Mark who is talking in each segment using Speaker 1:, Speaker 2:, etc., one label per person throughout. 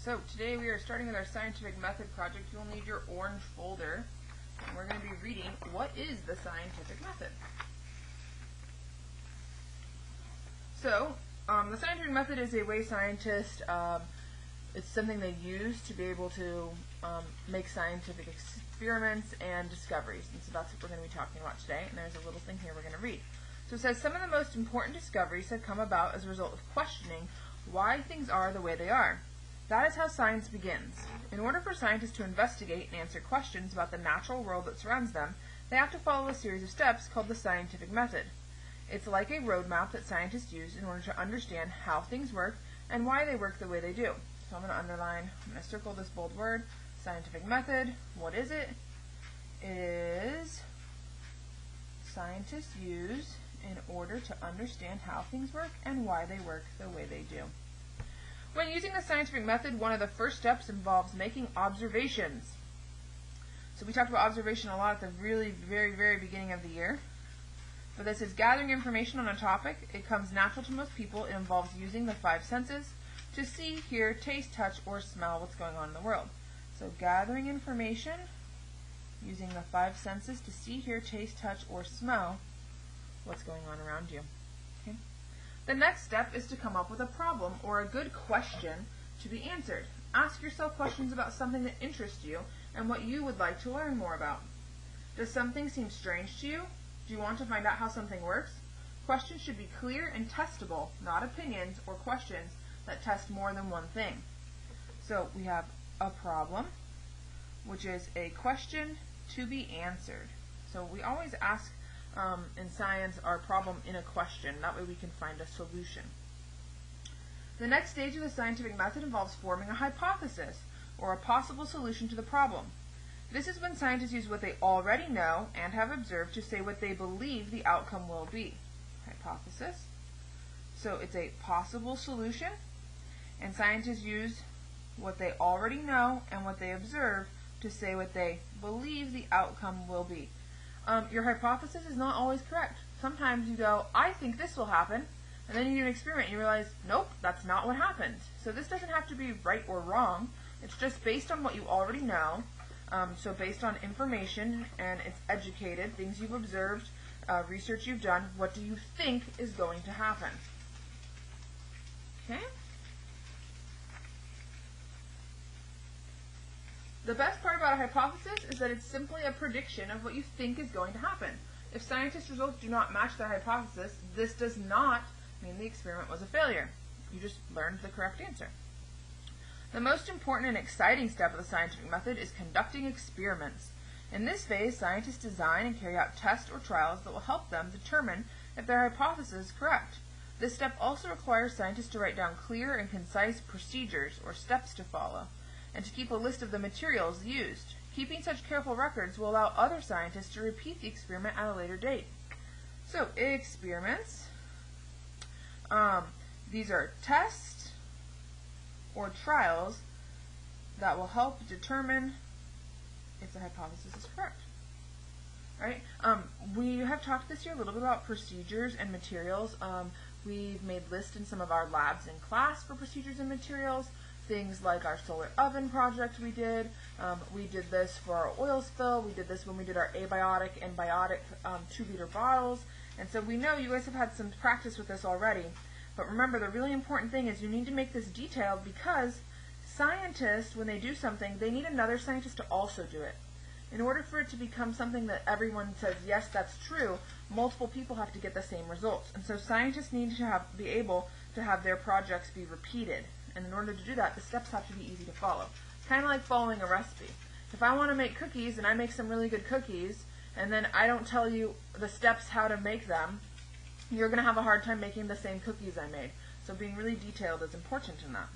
Speaker 1: So today we are starting with our scientific method project. You'll need your orange folder, and we're going to be reading what is the scientific method. So the scientific method is a way scientists, it's something they use to be able to make scientific experiments and discoveries. And so that's what we're going to be talking about today. And there's a little thing here we're going to read. So it says, some of the most important discoveries have come about as a result of questioning why things are the way they are. That is how science begins. In order for scientists to investigate and answer questions about the natural world that surrounds them, they have to follow a series of steps called the scientific method. It's like a roadmap that scientists use in order to understand how things work and why they work the way they do. So I'm going to underline, I'm going to circle this bold word, scientific method. What is it? It is scientists use in order to understand how things work and why they work the way they do. When using the scientific method, one of the first steps involves making observations. So we talked about observation a lot at the really very beginning of the year. But this is gathering information on a topic. It comes natural to most people. It involves using the 5 senses to see, hear, taste, touch, or smell what's going on in the world. So gathering information using the 5 senses to see, hear, taste, touch, or smell what's going on around you. Okay? The next step is to come up with a problem or a good question to be answered. Ask yourself questions about something that interests you and what you would like to learn more about. Does something seem strange to you? Do you want to find out how something works? Questions should be clear and testable, not opinions or questions that test more than one thing. So we have a problem, which is a question to be answered. So we always ask in science our problem in a question. That way we can find a solution. The next stage of the scientific method involves forming a hypothesis or a possible solution to the problem. This is when scientists use what they already know and have observed to say what they believe the outcome will be. Hypothesis. So it's a possible solution, and scientists use what they already know and what they observe to say what they believe the outcome will be. Your hypothesis is not always correct. Sometimes you go, I think this will happen, and then you do an experiment and you realize, nope, that's not what happened. So this doesn't have to be right or wrong. It's just based on what you already know. So based on information, and it's educated, things you've observed, research you've done, what do you think is going to happen? Okay? The best part about a hypothesis is that it's simply a prediction of what you think is going to happen. If scientists' results do not match their hypothesis, this does not mean the experiment was a failure. You just learned the correct answer. The most important and exciting step of the scientific method is conducting experiments. In this phase, scientists design and carry out tests or trials that will help them determine if their hypothesis is correct. This step also requires scientists to write down clear and concise procedures or steps to follow, and to keep a list of the materials used. Keeping such careful records will allow other scientists to repeat the experiment at a later date. So, experiments. These are tests or trials that will help determine if the hypothesis is correct. Right? We have talked this year a little bit about procedures and materials. We've made lists in some of our labs in class for procedures and materials. Things like our solar oven project we did. We did this for our oil spill. We did this when we did our abiotic and biotic 2-liter bottles. And so we know you guys have had some practice with this already. But remember, the really important thing is you need to make this detailed, because scientists, when they do something, they need another scientist to also do it. In order for it to become something that everyone says, yes, that's true, multiple people have to get the same results. And so scientists need to be able to have their projects be repeated. And in order to do that, the steps have to be easy to follow. Kind of like following a recipe. If I want to make cookies and I make some really good cookies, and then I don't tell you the steps how to make them, you're going to have a hard time making the same cookies I made. So being really detailed is important in that.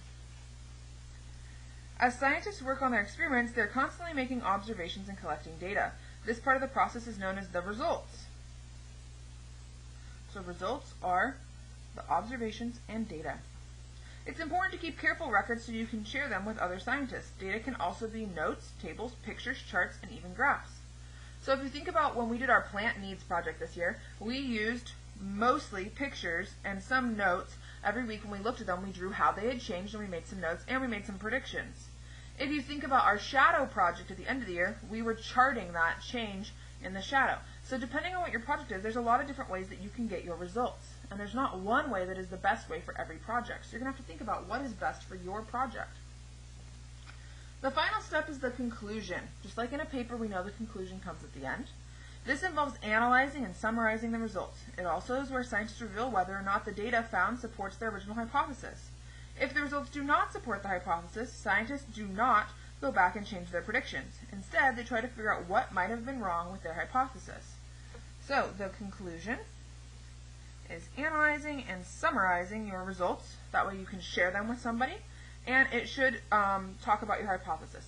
Speaker 1: As scientists work on their experiments, they're constantly making observations and collecting data. This part of the process is known as the results. So results are the observations and data. It's important to keep careful records so you can share them with other scientists. Data can also be notes, tables, pictures, charts, and even graphs. So if you think about when we did our plant needs project this year, we used mostly pictures and some notes Every week when we looked at them, we drew how they had changed, and we made some notes, and we made some predictions. If you think about our shadow project at the end of the year, we were charting that change in the shadow. So depending on what your project is, there's a lot of different ways that you can get your results. And there's not one way that is the best way for every project. So you're going to have to think about what is best for your project. The final step is the conclusion. Just like in a paper, we know the conclusion comes at the end. This involves analyzing and summarizing the results. It also is where scientists reveal whether or not the data found supports their original hypothesis. If the results do not support the hypothesis, scientists do not go back and change their predictions. Instead, they try to figure out what might have been wrong with their hypothesis. So, the conclusion is analyzing and summarizing your results. That way you can share them with somebody. And it should talk about your hypothesis.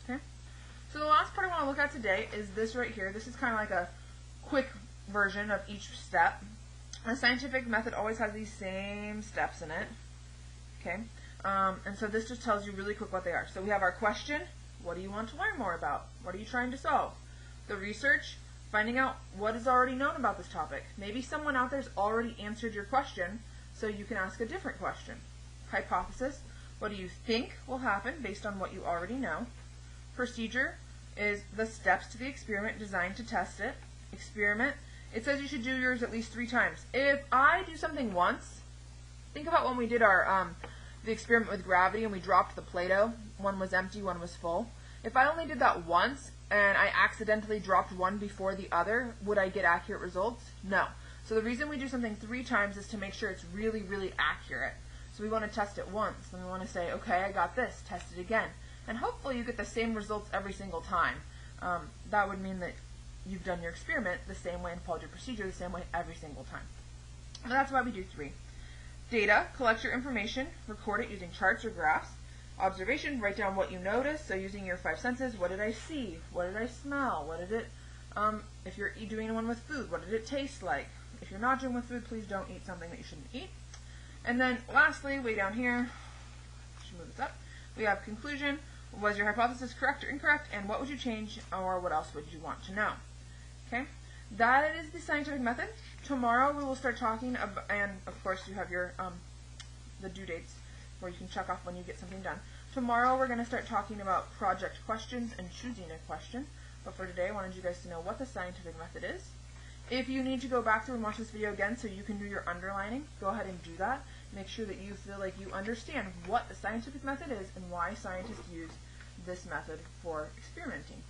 Speaker 1: Okay? So the last part I want to look at today is this right here. This is kind of like a quick version of each step. The scientific method always has these same steps in it. Okay? And so this just tells you really quick what they are. So we have our question. What do you want to learn more about? What are you trying to solve? The research. Finding out what is already known about this topic. Maybe someone out there has already answered your question, so you can ask a different question. Hypothesis. What do you think will happen based on what you already know? Procedure is the steps to the experiment designed to test it. Experiment. It says you should do yours at least 3 times. If I do something once, think about when we did our the experiment with gravity and we dropped the Play-Doh. One was empty, one was full. If I only did that once and I accidentally dropped one before the other, would I get accurate results? No. So the reason we do something 3 times is to make sure it's really, really accurate. So we want to test it once, and we want to say, okay, I got this, test it again. And hopefully you get the same results every single time. That would mean that you've done your experiment the same way and followed your procedure the same way every single time. And that's why we do 3. Data, collect your information, record it using charts or graphs. Observation, write down what you noticed, so using your 5 senses. What did I see? What did I smell? What did it, if you're doing one with food, what did it taste like? If you're not doing with food, please don't eat something that you shouldn't eat. And then lastly, way down here, should move this up, we have conclusion. Was your hypothesis correct or incorrect? And what would you change, or what else would you want to know? Okay, that is the scientific method. Tomorrow we will start talking about, and of course you have your the due dates where you can check off when you get something done. Tomorrow we're going to start talking about project questions and choosing a question. But for today, I wanted you guys to know what the scientific method is. If you need to go back through and watch this video again so you can do your underlining, go ahead and do that. Make sure that you feel like you understand what the scientific method is and why scientists use this method for experimenting.